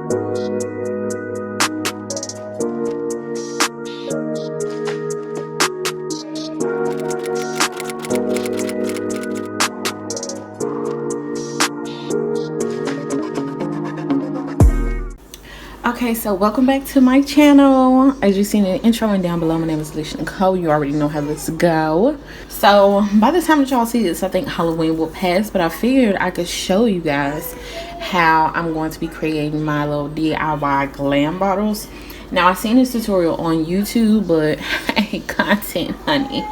Okay, so welcome back to my channel. As you see in the intro and down below, my name is Alycia Nicole. You already know how this go. So by the time that y'all see this, I think Halloween will pass, but I figured I could show you guys how I'm going to be creating my little DIY glam bottles. Now I've seen this tutorial on YouTube, but hey, content, honey,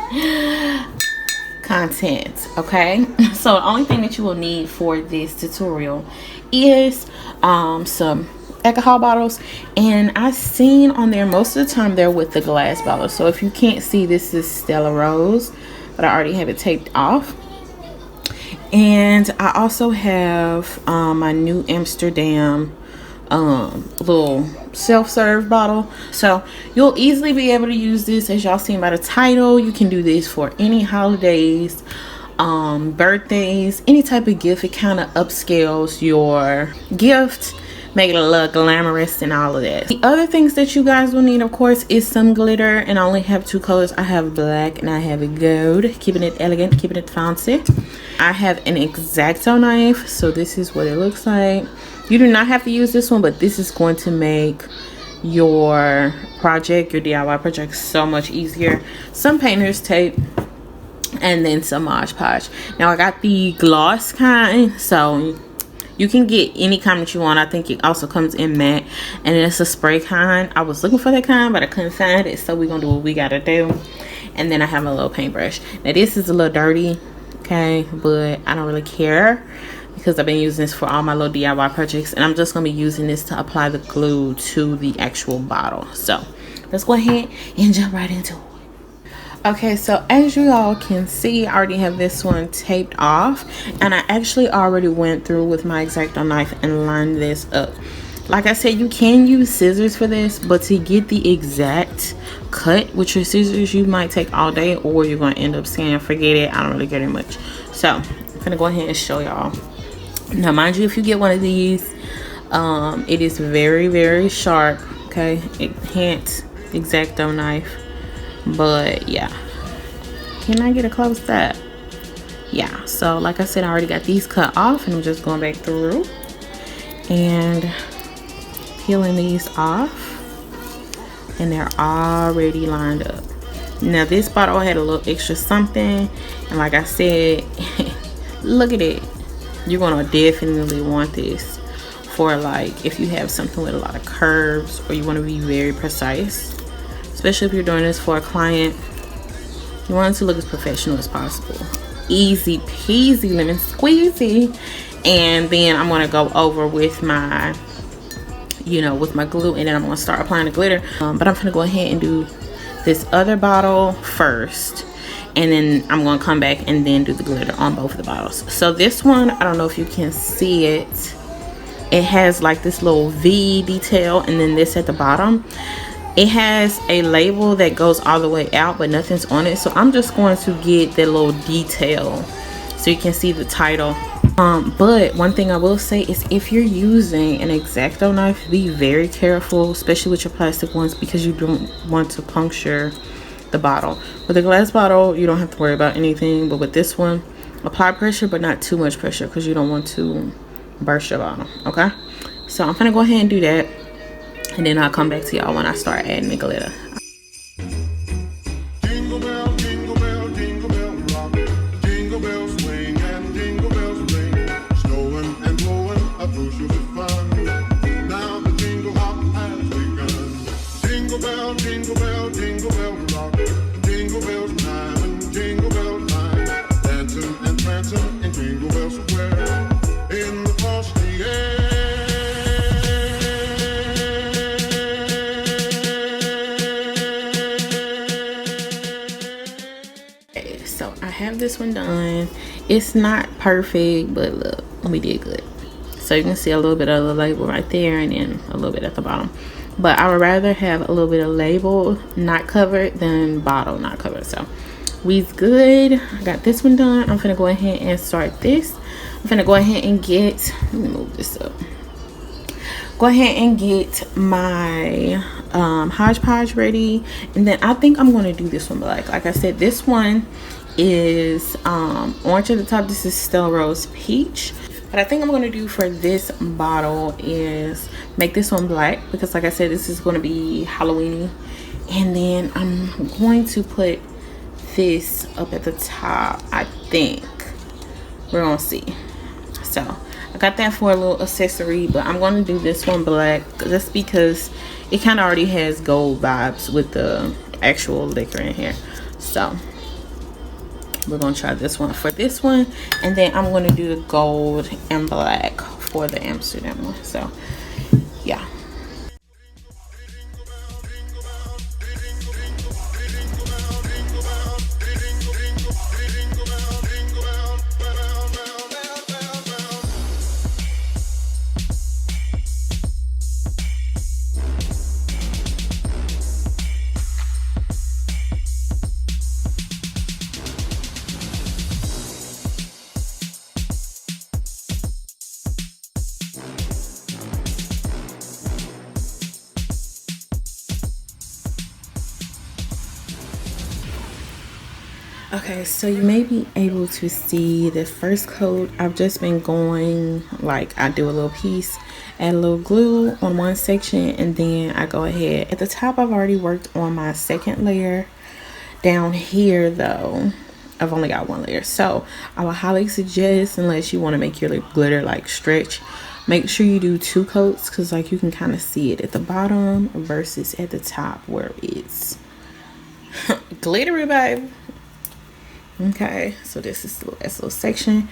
content. Okay, so the only thing that you will need for this tutorial is some alcohol bottles, and I've seen on there most of the time they're with the glass bottle. So if you can't see, this is Stella Rose, but I already have it taped off. And I also have my New Amsterdam little self-serve bottle, so you'll easily be able to use this. As y'all seen by the title, you can do this for any holidays, birthdays, any type of gift. It kind of upscales your gift, make it a little glamorous and all of that. The other things that you guys will need, of course, is some glitter, and I only have two colors. I have black and I have gold, keeping it elegant, keeping it fancy. I have an X-Acto knife, so this is what it looks like. You do not have to use this one, but this is going to make your project, your DIY project, so much easier. Some painter's tape, and then some Mod Podge. Now I got the gloss kind, so you can get any kind that you want. I think it also comes in matte, and it's a spray kind. I was looking for that kind, but I couldn't find it, so we're gonna do what we gotta do. And then I have a little paintbrush. Now this is a little dirty, okay, but I don't really care because I've been using this for all my little DIY projects, and I'm just gonna be using this to apply the glue to the actual bottle. So let's go ahead and jump right into it. Okay, so as you all can see, I already have this one taped off, and I actually already went through with my X-Acto knife and lined this up. Like I said, you can use scissors for this, but to get the exact cut with your scissors, you might take all day, or you're going to end up saying, forget it, I don't really get it much. So I'm gonna go ahead and show y'all. Now mind you, if you get one of these, it is very, very sharp. Okay, it hint X-Acto knife. But yeah, can I get a close up? Yeah, so like I said, I already got these cut off, and I'm just going back through and peeling these off, and they're already lined up. Now this bottle had a little extra something, and like I said, look at it. You're gonna definitely want this for, like, if you have something with a lot of curves, or you want to be very precise. Especially if you're doing this for a client, you want it to look as professional as possible. Easy peasy lemon squeezy. And then I'm going to go over with my, with my glue, and then I'm going to start applying the glitter. But I'm going to go ahead and do this other bottle first, and then I'm going to come back and then do the glitter on both of the bottles. So this one, I don't know if you can see it. It has like this little V detail, and then this at the bottom. It has a label that goes all the way out, but nothing's on it. So I'm just going to get that little detail so you can see the title. But one thing I will say is, if you're using an X-Acto knife, be very careful, especially with your plastic ones, because you don't want to puncture the bottle. With a glass bottle, you don't have to worry about anything, but with this one, apply pressure, but not too much pressure, because you don't want to burst your bottle. Okay, so I'm gonna go ahead and do that, and then I'll come back to y'all when I start adding the glitter. Jingle bell, jingle bell, jingle bell rock. Jingle bells swing and jingle bells ring. Snowing and blowing a bushel of fun. Now the jingle hop has begun. Jingle bell, jingle bell, jingle bell rock. Jingle bells chime and jingle bells chime. Dancing and prancing in Jingle Bell Square. In the frosty air. So I have this one done. It's not perfect, but look, we did good. So you can see a little bit of the label right there, and then a little bit at the bottom. But I would rather have a little bit of label not covered than bottle not covered. So we's good. I got this one done. I'm gonna go ahead and start this. I'm gonna go ahead and get, let me move this up. go ahead and get my hodgepodge ready, and then I think I'm going to do this one black. Like I said, this one is orange at the top. This is Stella Rose Peach. What I think I'm going to do for this bottle is make this one black, because like I said, this is going to be Halloweeny. And then I'm going to put this up at the top, I think. We're going to see. So I got that for a little accessory, but I'm going to do this one black just because it kind of already has gold vibes with the actual liquor in here. So we're going to try this one for this one, and then I'm going to do the gold and black for the Amsterdam one. So yeah. Okay, so you may be able to see the first coat. I've just been going, like, I do a little piece, add a little glue on one section, and then I go ahead. At the top, I've already worked on my second layer. Down here, though, I've only got one layer. So I would highly suggest, unless you want to make your glitter like stretch, make sure you do 2 coats, because like you can kind of see it at the bottom versus at the top where it's glittery, babe. Okay, so this is the last little section,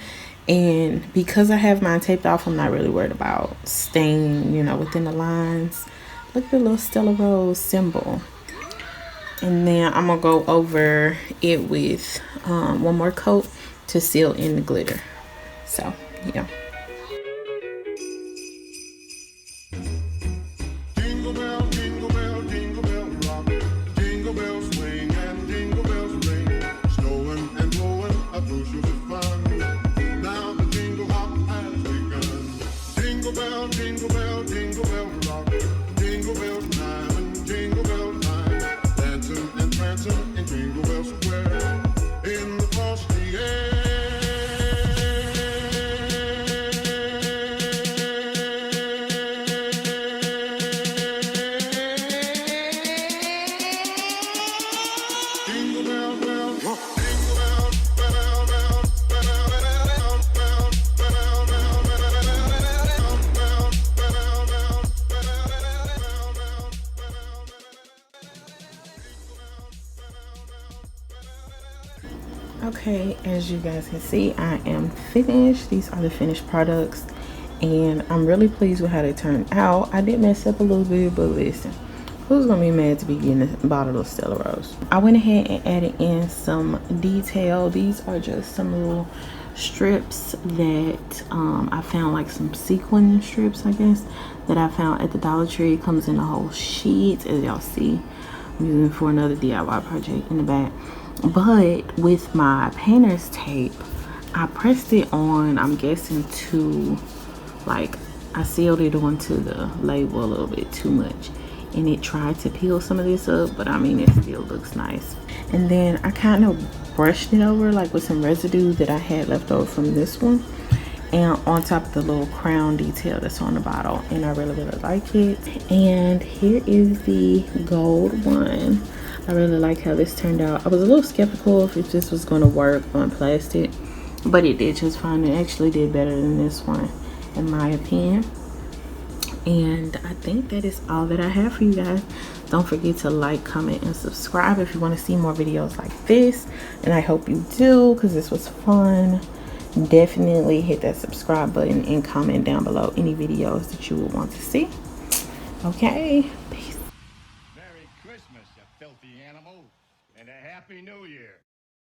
and because I have mine taped off, I'm not really worried about staying, you know, within the lines. Look at the little Stella Rose symbol. And then I'm gonna go over it with one more coat to seal in the glitter. So yeah. Jingle bell, jingle bell, jingle bell rock. Jingle bells swing and jingle bells ring. Snowing and blowing up bushels of fun. Now the jingle hop has begun. Jingle bell, jingle bell, jingle bell rock. Jingle bell time and jingle bell time. Dancing and prancing in Jingle Bell Square. In the frosty air. Jingle bell, bell, rock. Jingle bell, bell, bell, bell, bell, Okay, as you guys can see, I am finished. These are the finished products, and I'm really pleased with how they turned out. I did mess up a little bit, but listen, who's gonna be mad to be getting a bottle of Stella Rose? I went ahead and added in some detail. These are just some little strips that I found, like some sequin strips, I guess, that I found at the Dollar Tree. It comes in a whole sheet, as y'all see. I'm using it for another DIY project in the back. But with my painter's tape, I pressed it on, I'm guessing to, like, I sealed it onto the label a little bit too much, and it tried to peel some of this up, but I mean, it still looks nice. And then I kind of brushed it over, like, with some residue that I had left over from this one, and on top of the little crown detail that's on the bottle, and I really like it. And here is the gold one. I really like how this turned out. I was a little skeptical if this was going to work on plastic, but it did just fine. It actually did better than this one, in my opinion. And I think that is all that I have for you guys. Don't forget to like, comment, and subscribe if you want to see more videos like this, and I hope you do, because this was fun. Definitely hit that subscribe button and comment down below any videos that you would want to see. Okay, peace.